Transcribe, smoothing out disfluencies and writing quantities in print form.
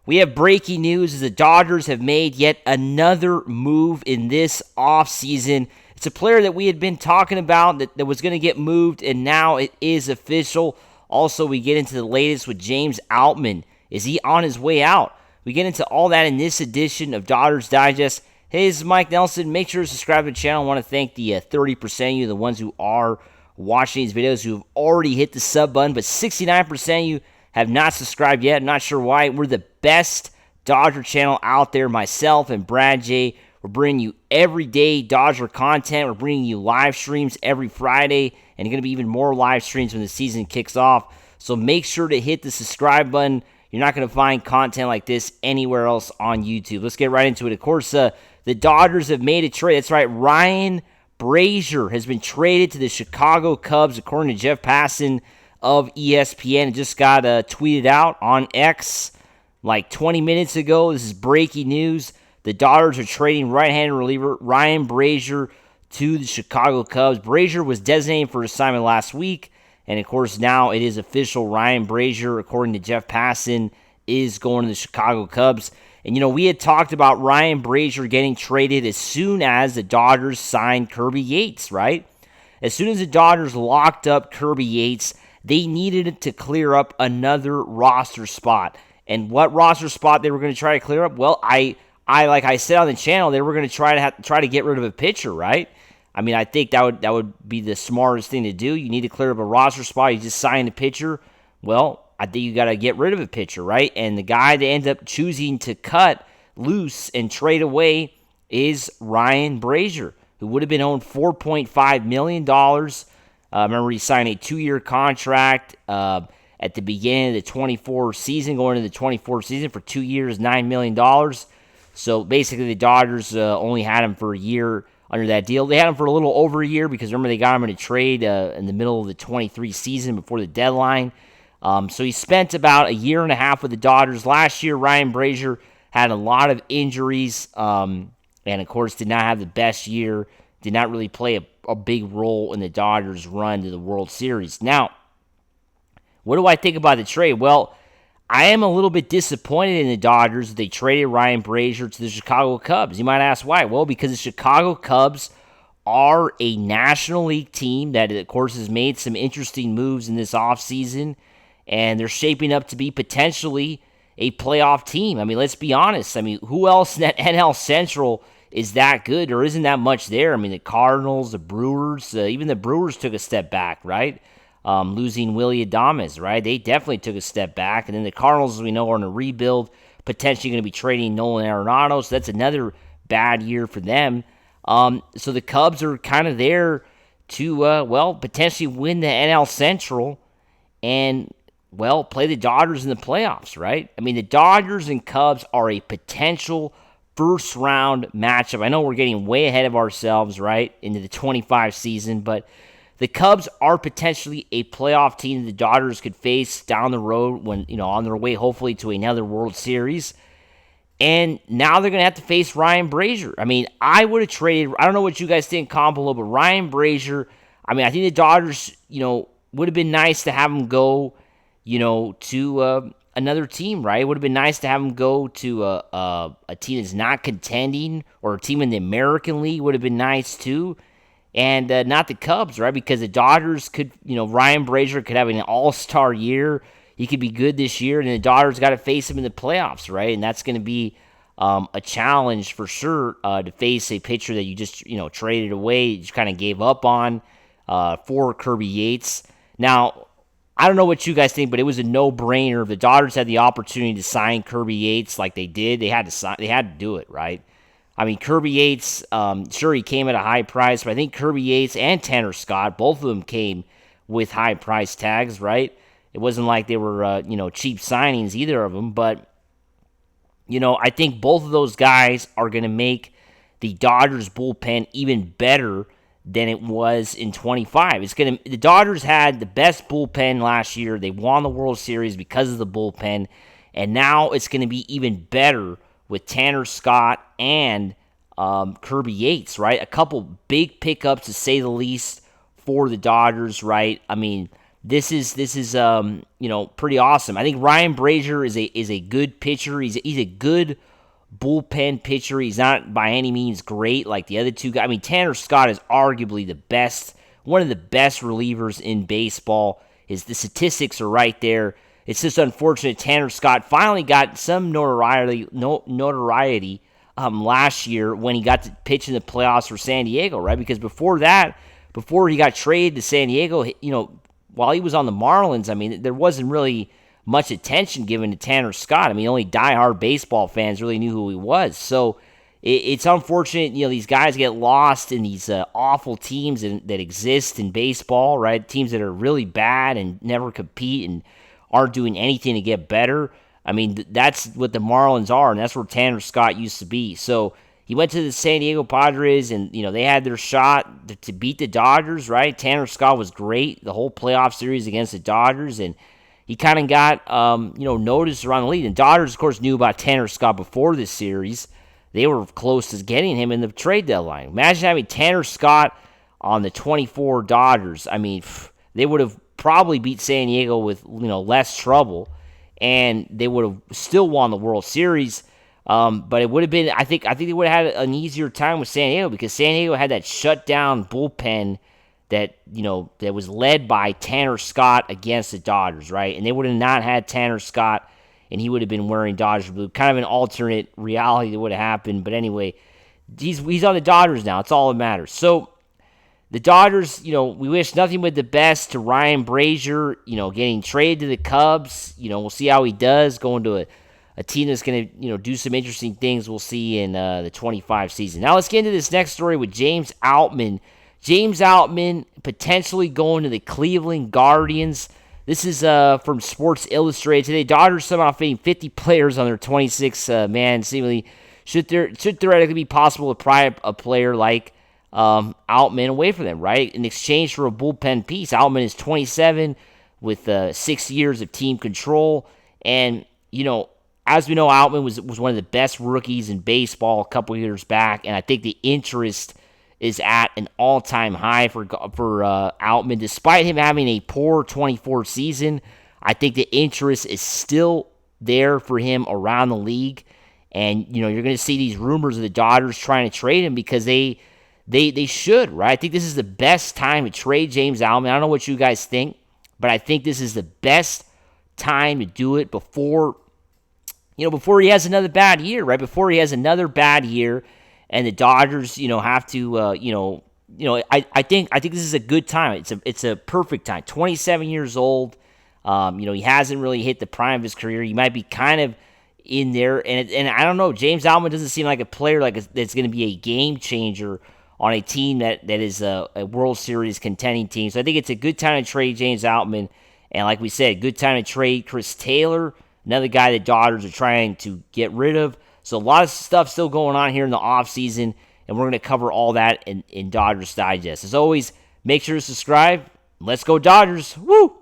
We have breaking news as the Dodgers have made yet another move in this offseason. It's a player that we had been talking about that was going to get moved, and now it is official. Also, we get into the latest with James Outman. Is he on his way out? We get into all that in this edition of Dodgers Digest. Hey, this is Mike Nelson. Make sure to subscribe to the channel. I want to thank the 30% of you, the ones who are watching these videos, who have already hit the sub button, but 69% of you have not subscribed yet. I'm not sure why. We're the best Dodger channel out there. Myself and Brad J. We're bringing you everyday Dodger content. We're bringing you live streams every Friday, and going to be even more live streams when the season kicks off. So make sure to hit the subscribe button. You're not going to find content like this anywhere else on YouTube. Let's get right into it. Of course, the Dodgers have made a trade. That's right. Ryan Brasier has been traded to the Chicago Cubs, according to Jeff Passan of ESPN. It just got tweeted out on X like 20 minutes ago. This is breaking news. The Dodgers are trading right-handed reliever Ryan Brasier to the Chicago Cubs. Brasier was designated for assignment last week, and of course now it is official. Ryan Brasier, according to Jeff Passan, is going to the Chicago Cubs. And, you know, we had talked about Ryan Brasier getting traded as soon as the Dodgers signed Kirby Yates, right? As soon as the Dodgers locked up Kirby Yates, they needed to clear up another roster spot. And what roster spot they were going to try to clear up? Well, I like I said on the channel, they were going to try to get rid of a pitcher, right? I mean, I think that would be the smartest thing to do. You need to clear up a roster spot. You just signed a pitcher. Well, I think you got to get rid of a pitcher, right? And the guy they end up choosing to cut loose and trade away is Ryan Brasier, who would have been owed $4.5 million. Remember, he signed a 2-year contract at the beginning of the 24 season, going into the 24 season for 2 years, $9 million. So basically, the Dodgers only had him for a year under that deal. They had him for a little over a year because, remember, they got him in a trade in the middle of the 23 season before the deadline. So he spent about a year and a half with the Dodgers. Last year, Ryan Brasier had a lot of injuries and, of course, did not have the best year, did not really play a big role in the Dodgers' run to the World Series. Now, what do I think about the trade? Well, I am a little bit disappointed in the Dodgers. They traded Ryan Brasier to the Chicago Cubs. You might ask why. Well, because the Chicago Cubs are a National League team that, of course, has made some interesting moves in this offseason, and they're shaping up to be potentially a playoff team. I mean, let's be honest. I mean, who else in that NL Central is that good? There isn't that much there. I mean, the Cardinals, the Brewers, even the Brewers took a step back, right? Losing Willy Adames, right? They definitely took a step back. And then the Cardinals, as we know, are in a rebuild, potentially going to be trading Nolan Arenado, so that's another bad year for them. So the Cubs are kind of there to, potentially win the NL Central and, play the Dodgers in the playoffs, right? I mean, the Dodgers and Cubs are a potential first-round matchup. I know we're getting way ahead of ourselves, right, into the 25 season, but the Cubs are potentially a playoff team that the Dodgers could face down the road when, on their way, hopefully, to another World Series. And now they're going to have to face Ryan Brasier. I mean, I would have traded, I don't know what you guys think, comment below, but Ryan Brasier, I mean, I think the Dodgers, would have been nice to have him go, to another team, right? It would have been nice to have him go to a team that's not contending, or a team in the American League would have been nice too. And not the Cubs, right? Because the Dodgers could, Ryan Brasier could have an all-star year. He could be good this year, and the Dodgers got to face him in the playoffs, right? And that's going to be a challenge for sure to face a pitcher that you just, traded away, you just kind of gave up on for Kirby Yates. Now, I don't know what you guys think, but it was a no-brainer. If the Dodgers had the opportunity to sign Kirby Yates like they did, they had to do it, right? I mean, Kirby Yates, sure, he came at a high price, but I think Kirby Yates and Tanner Scott, both of them came with high price tags, right? It wasn't like they were, cheap signings, either of them, but, I think both of those guys are going to make the Dodgers bullpen even better than it was in 25. The Dodgers had the best bullpen last year. They won the World Series because of the bullpen, and now it's going to be even better with Tanner Scott and Kirby Yates, right? A couple big pickups, to say the least, for the Dodgers, right? I mean, this is pretty awesome. I think Ryan Brasier is a good pitcher. He's a good bullpen pitcher. He's not by any means great like the other two guys. I mean, Tanner Scott is arguably one of the best relievers in baseball. The statistics are right there. It's just unfortunate Tanner Scott finally got some notoriety last year when he got to pitch in the playoffs for San Diego, right? Because before he got traded to San Diego, while he was on the Marlins, I mean, there wasn't really much attention given to Tanner Scott. I mean, only diehard baseball fans really knew who he was. So it's unfortunate, these guys get lost in these awful teams that exist in baseball, right? Teams that are really bad and never compete and aren't doing anything to get better. I mean, that's what the Marlins are, and that's where Tanner Scott used to be. So he went to the San Diego Padres, and, they had their shot to beat the Dodgers, right? Tanner Scott was great the whole playoff series against the Dodgers, and he kind of got, noticed around the league. And Dodgers, of course, knew about Tanner Scott before this series. They were close to getting him in the trade deadline. Imagine having Tanner Scott on the 24 Dodgers. I mean, they would have probably beat San Diego with, less trouble, and they would have still won the World Series. But it would have been, I think they would have had an easier time with San Diego because San Diego had that shutdown bullpen that was led by Tanner Scott against the Dodgers, right? And they would have not had Tanner Scott, and he would have been wearing Dodger blue. Kind of an alternate reality that would have happened. But anyway, he's on the Dodgers now. It's all that matters. So the Dodgers, we wish nothing but the best to Ryan Brasier, getting traded to the Cubs. We'll see how he does going to a team that's going to, do some interesting things we'll see in the 25 season. Now let's get into this next story with James Outman. James Outman potentially going to the Cleveland Guardians. This is from Sports Illustrated today. Dodgers somehow fitting 50 players on their 26-man. Seemingly should theoretically be possible to pry a player like Outman away from them, right? In exchange for a bullpen piece. Outman is 27 with 6 years of team control. And, as we know, Outman was one of the best rookies in baseball a couple years back. And I think the interest is at an all-time high for Outman. Despite him having a poor 24 season, I think the interest is still there for him around the league. And, you're going to see these rumors of the Dodgers trying to trade him because they should, right? I think this is the best time to trade James Outman. I don't know what you guys think, but I think this is the best time to do it before he has another bad year, right? Before he has another bad year and the Dodgers, have to, I think this is a good time. It's a perfect time. 27 years old. He hasn't really hit the prime of his career. He might be kind of in there, and I don't know. James Outman doesn't seem like a player that's going to be a game changer on a team that is a World Series contending team. So I think it's a good time to trade James Outman, and like we said, good time to trade Chris Taylor, another guy the Dodgers are trying to get rid of. So a lot of stuff still going on here in the offseason, and we're going to cover all that in Dodgers Digest. As always, make sure to subscribe. Let's go Dodgers. Woo!